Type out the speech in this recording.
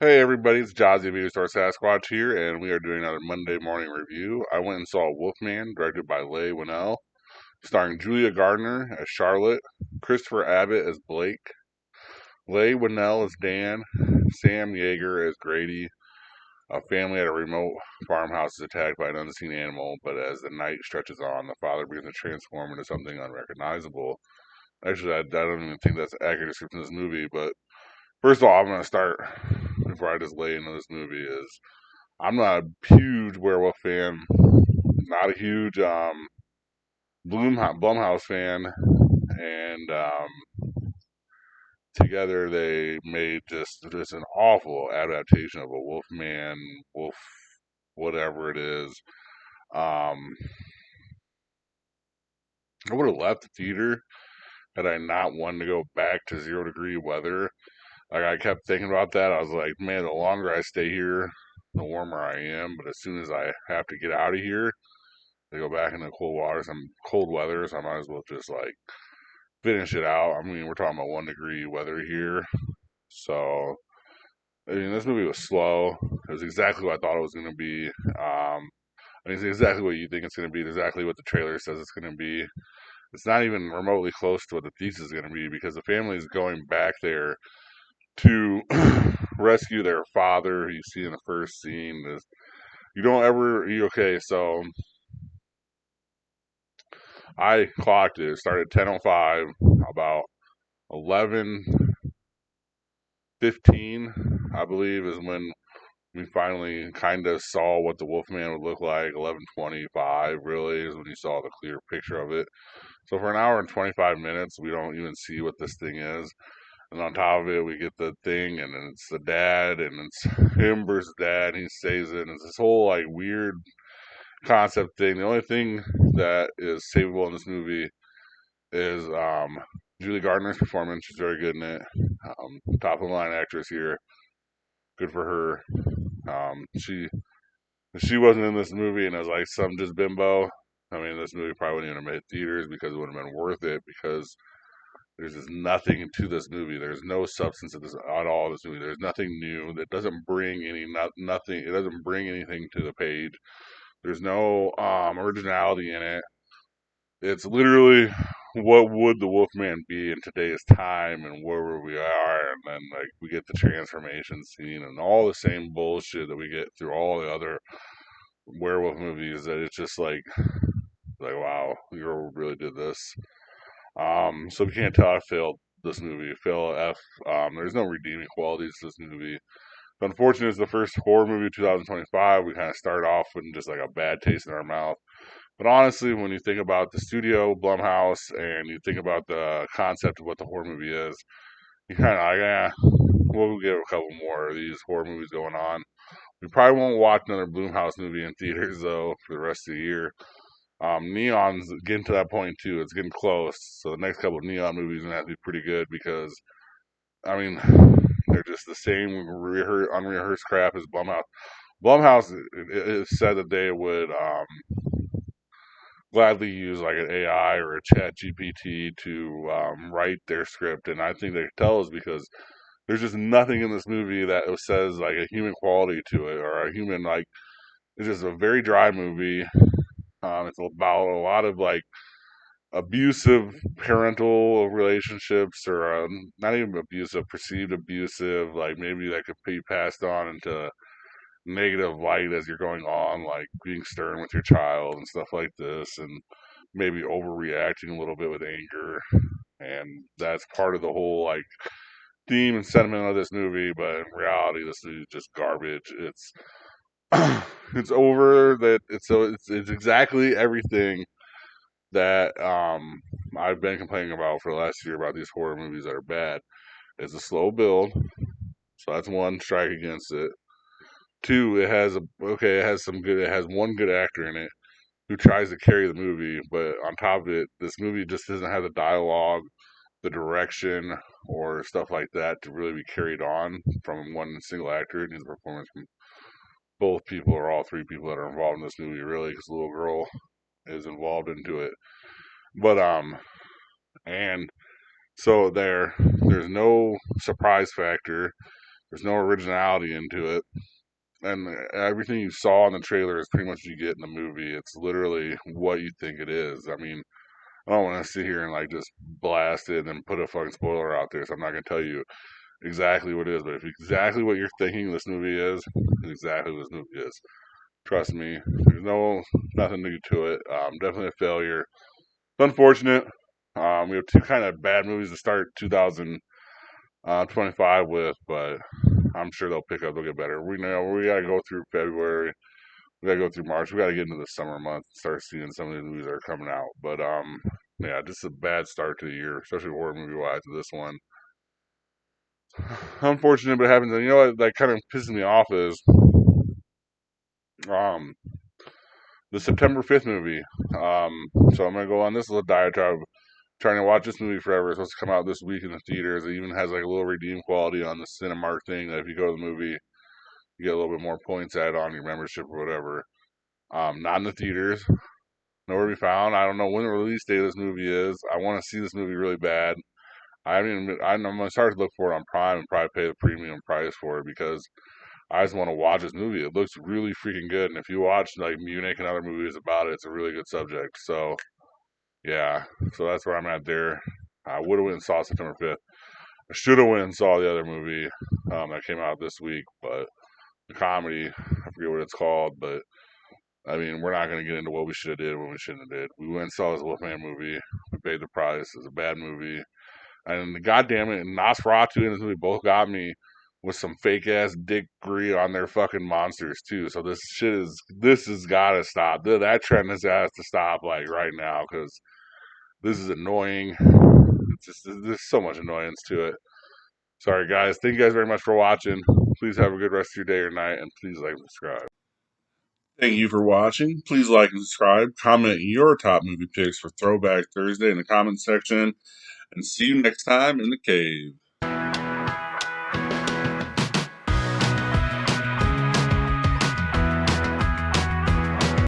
Hey everybody, it's Jazzy of Video Store Sasquatch here, and we are doing another Monday morning review. I went and saw Wolfman, directed by Leigh Whannell, starring Julia Gardner as Charlotte, Christopher Abbott as Blake, Leigh Whannell as Dan, Sam Yeager as Grady. A family at a remote farmhouse is attacked by an unseen animal, but as the night stretches on, the father begins to transform into something unrecognizable. Actually, I don't even think that's an accurate description of this movie, but first of all, I'm going to start before I just lay into this movie is I'm not a huge werewolf fan, not a huge Blumhouse fan, and together they made just an awful adaptation of a Wolfman, Wolf, whatever it is. Um, I would have left the theater had I not wanted to go back to 0 degree weather. Like I kept thinking about that. I was like, man, the longer I stay here, the warmer I am. But as soon as I have to get out of here, they go back into cold water, some cold weather, so I might as well just like finish it out. I mean, we're talking about 1 degree weather here, so I mean, this movie was slow. It was exactly what I thought it was going to be. I mean, it's exactly what you think it's going to be. It's exactly what the trailer says it's going to be. It's not even remotely close to what the thesis is going to be because the family is going back there to rescue their father. You see in the first scene, you don't ever. Okay, so I clocked it. It started 10:05. About 11:15, I believe, is when we finally kind of saw what the Wolfman would look like. 11:25 really is when you saw the clear picture of it. So for an hour and 25 minutes, we don't even see what this thing is. And on top of it, we get the thing, and then it's the dad, and it's him versus dad. And he saves it, and it's this whole like weird concept thing. The only thing that is savable in this movie is Julie Gardner's performance. She's very good in it. Top of the line actress here. Good for her. She if she wasn't in this movie and it was like some just bimbo, I mean, this movie probably wouldn't even have made theaters because it wouldn't have been worth it because there's just nothing to this movie. There's no substance to this at all. This movie. There's nothing new. That doesn't bring nothing. It doesn't bring anything to the page. There's no originality in it. It's literally what would the Wolfman be in today's time and where we are, and then like we get the transformation scene and all the same bullshit that we get through all the other werewolf movies. That it's just like wow, you really did this. So we can't tell I failed this movie. Fail F. There's no redeeming qualities to this movie. Unfortunately, it's the first horror movie of 2025. We kind of start off with just like a bad taste in our mouth. But honestly, when you think about the studio, Blumhouse, and you think about the concept of what the horror movie is, you kind of like, we'll get a couple more of these horror movies going on. We probably won't watch another Blumhouse movie in theaters though for the rest of the year. Neon's getting to that point too. It's getting close. So the next couple of Neon movies are gonna have to be pretty good because I mean they're just the same unrehearsed crap as Blumhouse. Blumhouse it said that they would gladly use like an AI or a chat GPT to write their script. And I think they tell us because there's just nothing in this movie that says like a human quality to it or a human like, it's just a very dry movie. It's about a lot of like abusive parental relationships or not even abusive, perceived abusive, like maybe that could be passed on into negative light as you're going on, like being stern with your child and stuff like this, and maybe overreacting a little bit with anger. And that's part of the whole like theme and sentiment of this movie. But in reality, this is just garbage. It's it's over that it's exactly everything that I've been complaining about for the last year about these horror movies that are bad. It's a slow build, so that's one strike against it. Two, it has some good. It has one good actor in it who tries to carry the movie, but on top of it, this movie just doesn't have the dialogue, the direction, or stuff like that to really be carried on from one single actor. It needs a performance from both people or all three people that are involved in this movie, really, because the little girl is involved into it. But and so there's no surprise factor. There's no originality into it, and everything you saw in the trailer is pretty much what you get in the movie. It's literally what you think it is. I mean, I don't want to sit here and like just blast it and put a fucking spoiler out there, so I'm not gonna tell you exactly what it is. But if exactly what you're thinking this movie is exactly what this movie is, trust me, there's nothing new to it. Definitely a failure. It's unfortunate. We have two kind of bad movies to start 2025 with, but I'm sure they'll pick up. They'll get better. We know we got to go through February. We got to go through March. We got to get into the summer months and start seeing some of the movies that are coming out. But yeah, just a bad start to the year, especially horror movie wise. This one, unfortunate, but it happens. And you know what? That kind of pisses me off is um the September 5th movie. So I'm gonna go on this little diatribe trying to watch this movie forever. It's supposed to come out this week in the theaters. It even has like a little redeem quality on the Cinemark thing that if you go to the movie, you get a little bit more points added on your membership or whatever. Not in the theaters. Nowhere to be found. I don't know when the release date of this movie is. I want to see this movie really bad. I'm gonna start to look for it on Prime and probably pay the premium price for it because I just want to watch this movie. It looks really freaking good. And if you watch like Munich and other movies about it, it's a really good subject. So yeah, so that's where I'm at there. I would have went and saw September 5th. I should have went and saw the other movie that came out this week, but the comedy, I forget what it's called, but I mean, we're not going to get into what we should have did when we shouldn't have did. We went and saw this Wolfman movie. We paid the price. It's a bad movie. And goddamn it, Nosferatu and this movie both got me with some fake ass Dick Gree on their fucking monsters too. So this has got to stop. That trend has to stop like right now because this is annoying. It's just there's so much annoyance to it. Sorry guys. Thank you guys very much for watching. Please have a good rest of your day or night, and please like and subscribe. Thank you for watching. Please like and subscribe. Comment your top movie picks for Throwback Thursday in the comments section. And see you next time in the cave.